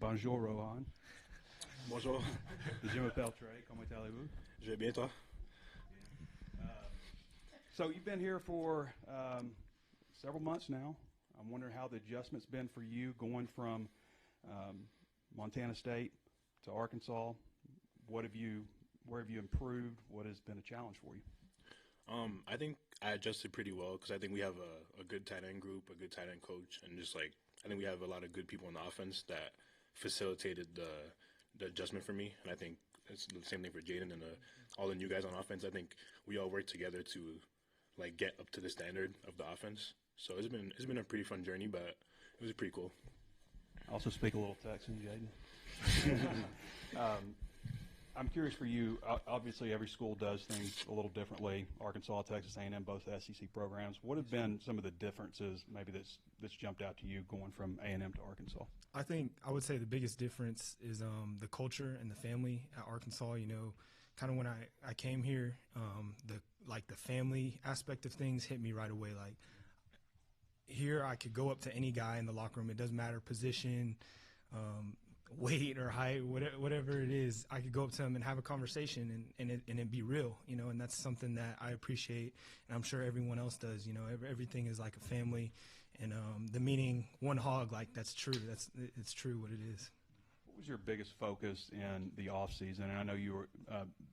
Bonjour, Rohan. Bonjour. Je m'appelle Trey. Comment allez-vous? Je vais bien, toi? So you've been here for several months now. I'm wondering how the adjustment's been for you going from Montana State to Arkansas. Where have you improved? What has been a challenge for you? I think I adjusted pretty well because I think we have a good tight end group, a good tight end coach, and just like I think we have a lot of good people on the offense that facilitated the adjustment for me. And I think it's the same thing for Jaden and all the new guys on offense. I think we all work together to like get up to the standard of the offense. So it's been a pretty fun journey, but it was pretty cool. I also speak a little Texan, Jaden. I'm curious for you. Obviously, every school does things a little differently. Arkansas, Texas A&M, both SEC programs. What have been some of the differences, maybe that's jumped out to you going from A&M to Arkansas? I would say the biggest difference is the culture and the family at Arkansas. You know, kind of when I came here, the family aspect of things hit me right away. Like here, I could go up to any guy in the locker room. It doesn't matter position, weight or height, whatever it is. I could go up to him and have a conversation and it be real, you know. And that's something that I appreciate, and I'm sure everyone else does. You know, everything is like a family, and the meaning one hog, like that's true. It's true what it is. What was your biggest focus in the offseason? And I know you were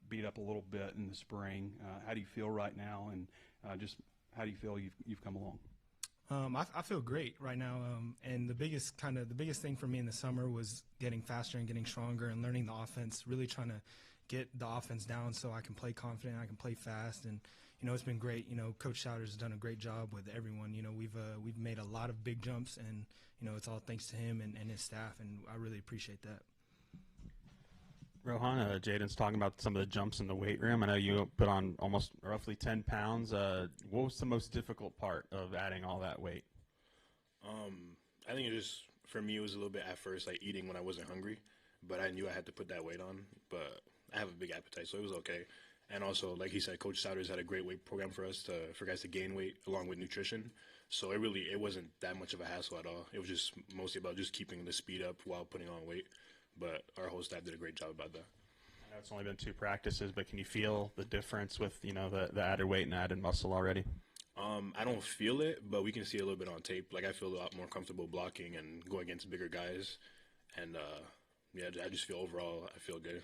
beat up a little bit in the spring. How do you feel right now, and just how do you feel you've come along? I feel great right now, and the biggest thing for me in the summer was getting faster and getting stronger and learning the offense. Really trying to get the offense down so I can play confident, I can play fast, and you know it's been great. You know, Coach Souders has done a great job with everyone. You know, we've made a lot of big jumps, and you know it's all thanks to him and his staff, and I really appreciate that. Rohan, Jaden's talking about some of the jumps in the weight room. I know you put on almost roughly 10 pounds. What was the most difficult part of adding all that weight? I think for me, it was a little bit at first, like eating when I wasn't hungry, but I knew I had to put that weight on. But I have a big appetite, so it was okay. And also, like he said, Coach Souders had a great weight program for guys to gain weight along with nutrition. So it wasn't that much of a hassle at all. It was just mostly about just keeping the speed up while putting on weight. But our whole staff did a great job about that. I know it's only been 2 practices, but can you feel the difference with, you know, the added weight and added muscle already? I don't feel it, but we can see a little bit on tape. Like I feel a lot more comfortable blocking and going against bigger guys. And, I just feel overall I feel good.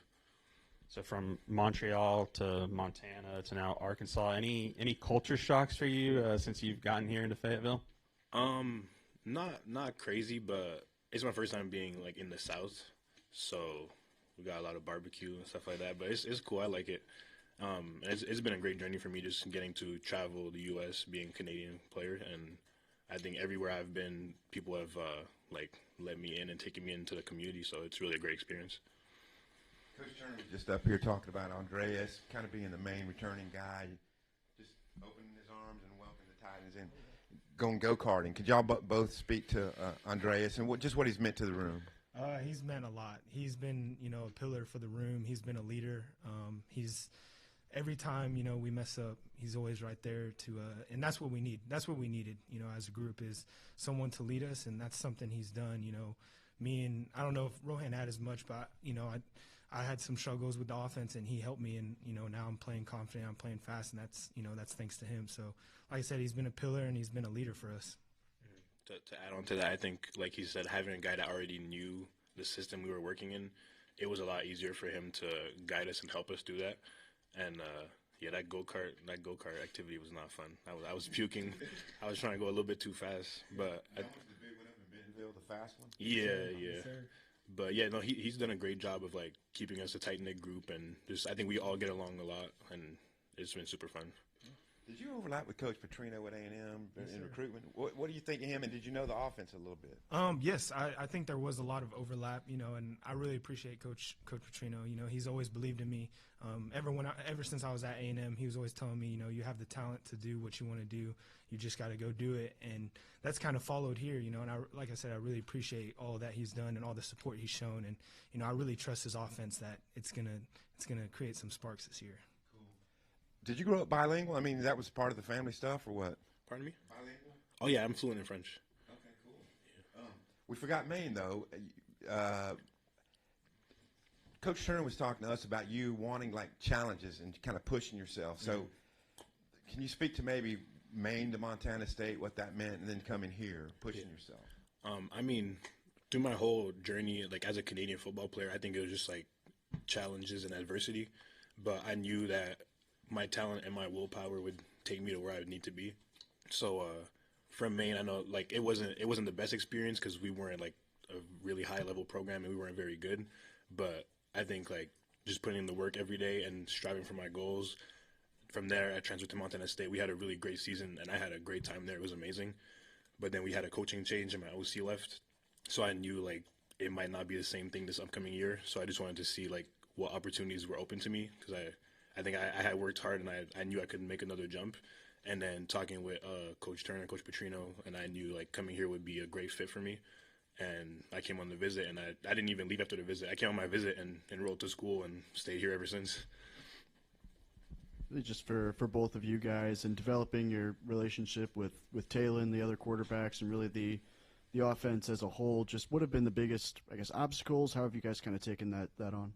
So from Montreal to Montana to now Arkansas, any culture shocks for you since you've gotten here into Fayetteville? Not crazy, but it's my first time being like in the South. So we got a lot of barbecue and stuff like that, but it's cool. I like it. It's been a great journey for me just getting to travel the U.S., being a Canadian player, and I think everywhere I've been, people have let me in and taken me into the community, so it's really a great experience. Coach Turner was just up here talking about Andreas kind of being the main returning guy, just opening his arms and welcoming the Titans in, going go-karting. Could y'all both speak to Andreas and what he's meant to the room? He's meant a lot. He's been, you know, a pillar for the room. He's been a leader. Every time, you know, we mess up, he's always right there and that's what we need. That's what we needed, you know, as a group is someone to lead us, and that's something he's done. You know, I don't know if Rohan had as much, but, you know, I had some struggles with the offense, and he helped me, and, you know, now I'm playing confident, I'm playing fast, and that's thanks to him. So, like I said, he's been a pillar, and he's been a leader for us. To add on to that, I think, like he said, having a guy that already knew the system we were working in, it was a lot easier for him to guide us and help us do that. And that go-kart activity was not fun. I was puking. I was trying to go a little bit too fast, but that was the big one up in Bentonville, the fast one. Yeah. But yeah, no, he's done a great job of like keeping us a tight-knit group, and just I think we all get along a lot, and it's been super fun. Did you overlap with Coach Petrino at A&M in recruitment? What do you think of him, and did you know the offense a little bit? Yes, I think there was a lot of overlap, you know, and I really appreciate Coach Petrino. You know, he's always believed in me. Ever since I was at A&M, he was always telling me, you know, you have the talent to do what you want to do. You just got to go do it, and that's kind of followed here, you know. And like I said, I really appreciate all that he's done and all the support he's shown, and you know, I really trust his offense that it's gonna create some sparks this year. Did you grow up bilingual? I mean, that was part of the family stuff, or what? Pardon me? Bilingual? Oh, yeah, I'm fluent in French. Okay, cool. Yeah. We forgot Maine, though. Coach Turner was talking to us about you wanting like challenges and kind of pushing yourself. So, can you speak to maybe Maine to Montana State, what that meant, and then coming here, pushing yourself? I mean, through my whole journey, like as a Canadian football player, I think it was just like challenges and adversity. But I knew that my talent and my willpower would take me to where I would need to be. So from Maine, I know like it wasn't the best experience because we weren't like a really high level program and we weren't very good. But I think like just putting in the work every day and striving for my goals. From there, I transferred to Montana State. We had a really great season, and I had a great time there. It was amazing. But then we had a coaching change, and my OC left. So I knew, like, it might not be the same thing this upcoming year. So I just wanted to see, like, what opportunities were open to me because I think I had worked hard, and I knew I could make another jump. And then talking with Coach Turner, Coach Petrino, and I knew, like, coming here would be a great fit for me. And I came on the visit, and I didn't even leave after the visit. I came on my visit and enrolled to school and stayed here ever since. Just for both of you guys and developing your relationship with Taylor and the other quarterbacks and really the offense as a whole, just what have been the biggest, I guess, obstacles? How have you guys kind of taken that on?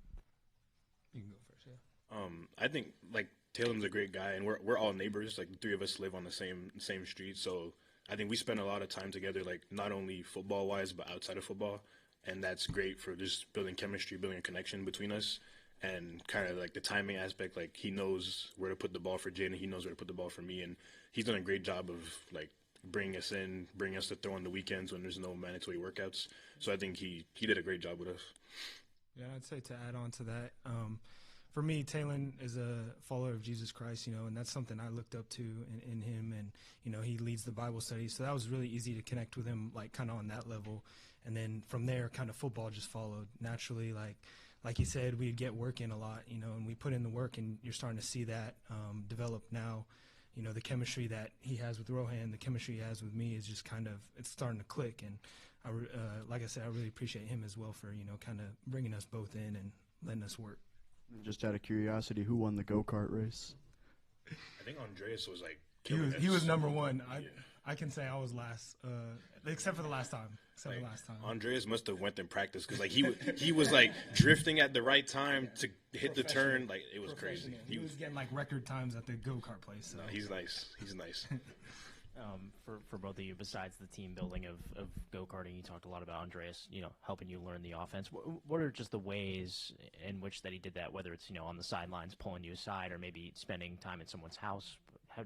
You can go first, yeah. I think like Taylor's a great guy, and we're all neighbors. Like the three of us live on the same street, so I think we spend a lot of time together, like not only football wise but outside of football, and that's great for just building chemistry, building a connection between us. And kind of like the timing aspect, like he knows where to put the ball for Jaden, he knows where to put the ball for me, and he's done a great job of like bringing us to throw on the weekends when there's no mandatory workouts. So I think he did a great job with us. Yeah, I'd say to add on to that, for me, Talon is a follower of Jesus Christ, and that's something I looked up to in him, and he leads the Bible study, so that was really easy to connect with him, like kind of on that level, and then from there, kind of football just followed naturally, like he said, we'd get work in a lot, and we put in the work, and you're starting to see that develop now. The chemistry that he has with Rohan, the chemistry he has with me is just kind of, it's starting to click. And like I said, I really appreciate him as well for, kind of bringing us both in and letting us work. Just out of curiosity, who won the go-kart race? I think Andreas was like he was number one. I can say I was last, except for the last time. Andreas must have went in practice because like he was like drifting at the right time to hit the turn. Like it was crazy. He was getting like record times at the go-kart place. So. No, he's nice. He's nice. For both of you, besides the team building of go-karting, you talked a lot about Andreas, helping you learn the offense. What are just the ways in which that he did that, whether it's, on the sidelines pulling you aside or maybe spending time at someone's house?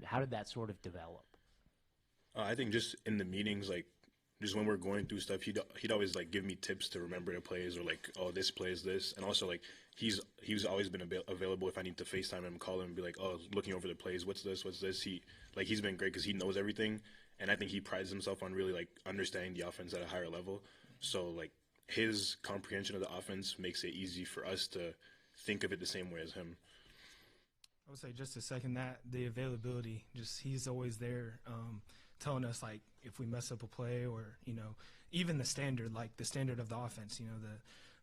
How did that sort of develop? I think just in the meetings, like just when we're going through stuff, he'd always like give me tips to remember the plays or like, oh, this play is this. And also like he's always been available if I need to FaceTime him, call him and be like, oh, looking over the plays, what's this? He's been great because he knows everything. And I think he prides himself on really like understanding the offense at a higher level. So like his comprehension of the offense makes it easy for us to think of it the same way as him. I would say just to second that, the availability, just he's always there telling us like if we mess up a play or, even the standard, like the standard of the offense,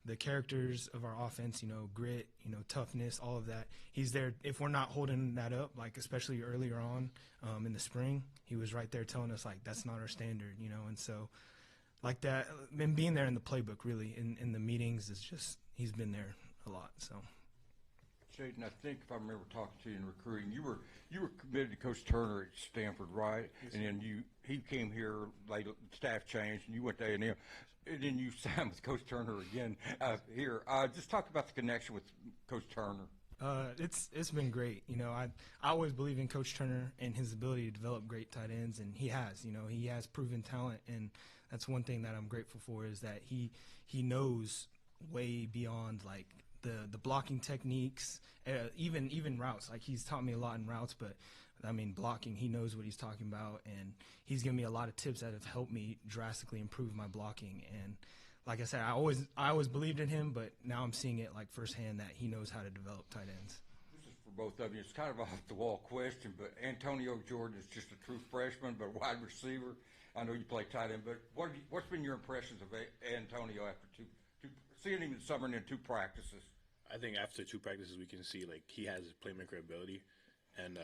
the characters of our offense, grit, toughness, all of that. He's there. If we're not holding that up, like especially earlier on in the spring, he was right there telling us like that's not our standard, and so like that, and being there in the playbook really in the meetings is just he's been there a lot. So. Jaden, I think if I remember talking to you in recruiting, you were committed to Coach Turner at Stanford, right? Yes, and then he came here, like staff changed, and you went to A&M, and then you signed with Coach Turner again here. Just talk about the connection with Coach Turner. It's been great. I always believe in Coach Turner and his ability to develop great tight ends, and he has. He has proven talent, and that's one thing that I'm grateful for is that he knows way beyond like the blocking techniques, even routes. Like he's taught me a lot in routes, but I mean blocking, he knows what he's talking about, and he's given me a lot of tips that have helped me drastically improve my blocking. And like I said, I always believed in him, but now I'm seeing it like firsthand that he knows how to develop tight ends. This is for both of you. It's kind of off the wall question, but Antonio Jordan is just a true freshman, but wide receiver. I know you play tight end, but what's been your impressions of Antonio after seeing him in summer and in 2 practices? I think after 2 practices, we can see like he has playmaker ability, and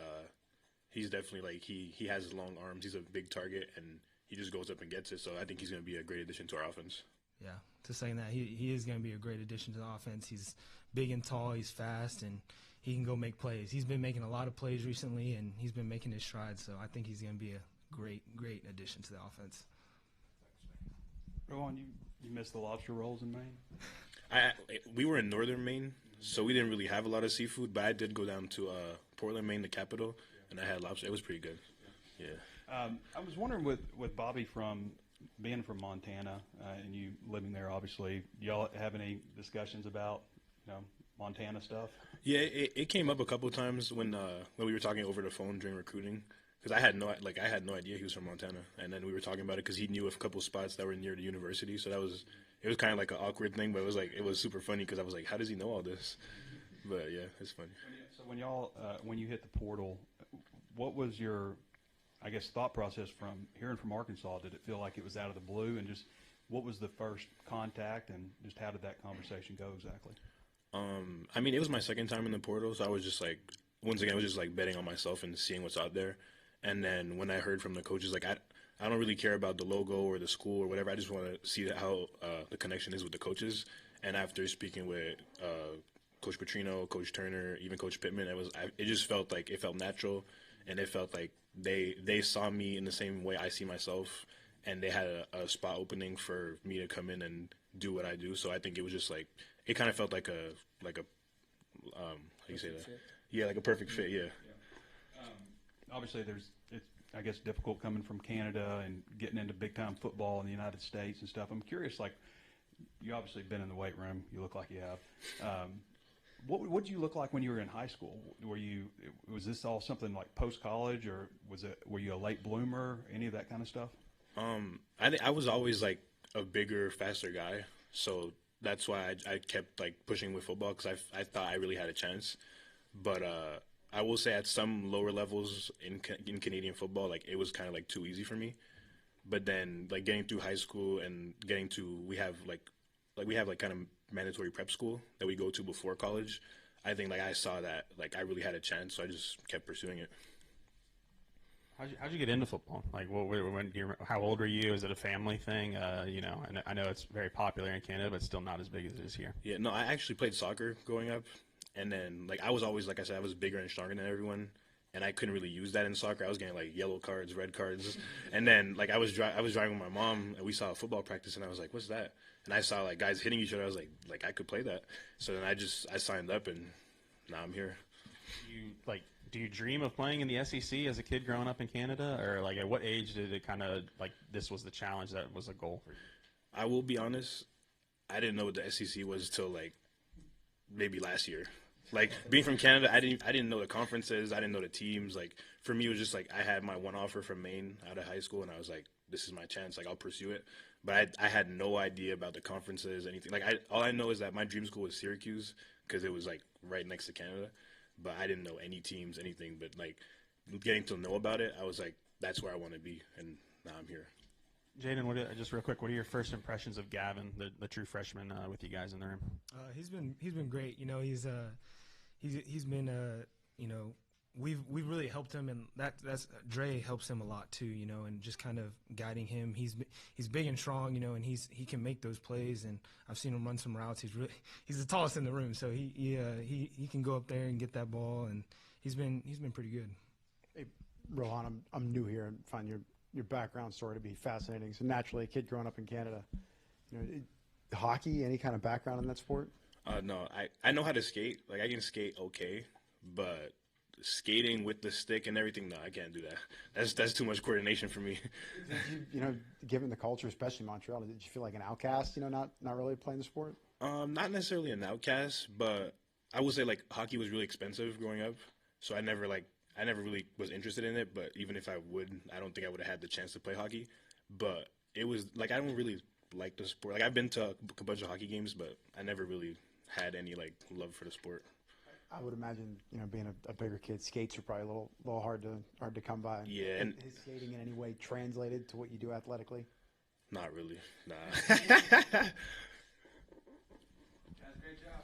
he's definitely like he has long arms. He's a big target, and he just goes up and gets it. So I think he's going to be a great addition to our offense. to saying that he is going to be a great addition to the offense. He's big and tall, he's fast, and he can go make plays. He's been making a lot of plays recently, and he's been making his strides, so I think he's going to be a great addition to the offense. Rohan, you missed the lobster rolls in Maine? We were in northern Maine, so we didn't really have a lot of seafood, but I did go down to Portland, Maine, the capital, and I had lobster. It was pretty good. Yeah. I was wondering with Bobby being from Montana and you living there, obviously, do y'all have any discussions about Montana stuff? Yeah, it came up a couple of times when we were talking over the phone during recruiting, because I had no idea he was from Montana, and then we were talking about it because he knew a couple of spots that were near the university, so it was kind of like an awkward thing, but it was super funny because I was like, how does he know all this? But yeah, it's funny. So when you hit the portal, what was your, I guess, thought process from hearing from Arkansas? Did it feel like it was out of the blue, and just what was the first contact, and just how did that conversation go exactly? I mean, it was my second time in the portal, so I was just like, once again, I was just like betting on myself and seeing what's out there. And then when I heard from the coaches, like I don't really care about the logo or the school or whatever. I just want to see how the connection is with the coaches. And after speaking with Coach Petrino, Coach Turner, even Coach Pittman, it just felt like it felt natural, and it felt like they saw me in the same way I see myself, and they had a spot opening for me to come in and do what I do. So I think it was just like, it kind of felt like a how do you say that? Yeah, like a perfect fit. Yeah. Obviously, it's I guess difficult coming from Canada and getting into big time football in the United States and stuff. I'm curious, like, you obviously been in the weight room. You look like you have. What did you look like when you were in high school? Was this all something like post college, or were you a late bloomer? Any of that kind of stuff? I was always like a bigger, faster guy, so that's why I kept like pushing with football, because I thought I really had a chance. But I will say at some lower levels in Canadian football, like it was kind of like too easy for me. But then like getting through high school and we have kind of mandatory prep school that we go to before college. I think like I saw that like I really had a chance, so I just kept pursuing it. How'd you get into football? Like, how old were you? Is it a family thing? And I know it's very popular in Canada, but still not as big as it is here. Yeah, no, I actually played soccer growing up, and then like I was always, like I said, I was bigger and stronger than everyone, and I couldn't really use that in soccer. I was getting like yellow cards, red cards, and then like I was driving with my mom, and we saw a football practice, and I was like, "What's that?" And I saw like guys hitting each other. I was like I could play that. So then I signed up, and now I'm here. Do you dream of playing in the SEC as a kid growing up in Canada, or like at what age did it kind of like this was the challenge that was a goal for you? I will be honest, I didn't know what the SEC was till like maybe last year. Like being from Canada, I didn't know the conferences, I didn't know the teams. Like for me, it was just like I had my one offer from Maine out of high school, and I was like, this is my chance. Like I'll pursue it. But I had no idea about the conferences, anything. Like all I know is that my dream school was Syracuse because it was like right next to Canada. But I didn't know any teams, anything. But like getting to know about it, I was like, that's where I want to be, and now I'm here. Jaden, just real quick, what are your first impressions of Gavin, the true freshman, with you guys in the room? He's been great. He's been we've really helped him, and that's Dre helps him a lot too. And just kind of guiding him. He's big and strong, and he can make those plays. And I've seen him run some routes. He's the tallest in the room, so he can go up there and get that ball, and he's been pretty good. Hey, Rohan, I'm new here and find your background story to be fascinating. So naturally, a kid growing up in Canada, hockey, any kind of background in that sport? No, I know how to skate. Like I can skate okay, but skating with the stick and everything, no, I can't do that. That's too much coordination for me. Did you, given the culture, especially Montreal, did you feel like an outcast? Not really playing the sport. Not necessarily an outcast, but I would say like hockey was really expensive growing up, so I never really was interested in it. But even if I would, I don't think I would have had the chance to play hockey. But it was like I don't really like the sport. Like I've been to a bunch of hockey games, but I never really had any like love for the sport. I would imagine, being a bigger kid, skates are probably a little hard to come by. Yeah, and is skating in any way translated to what you do athletically? Not really. Nah. Great job.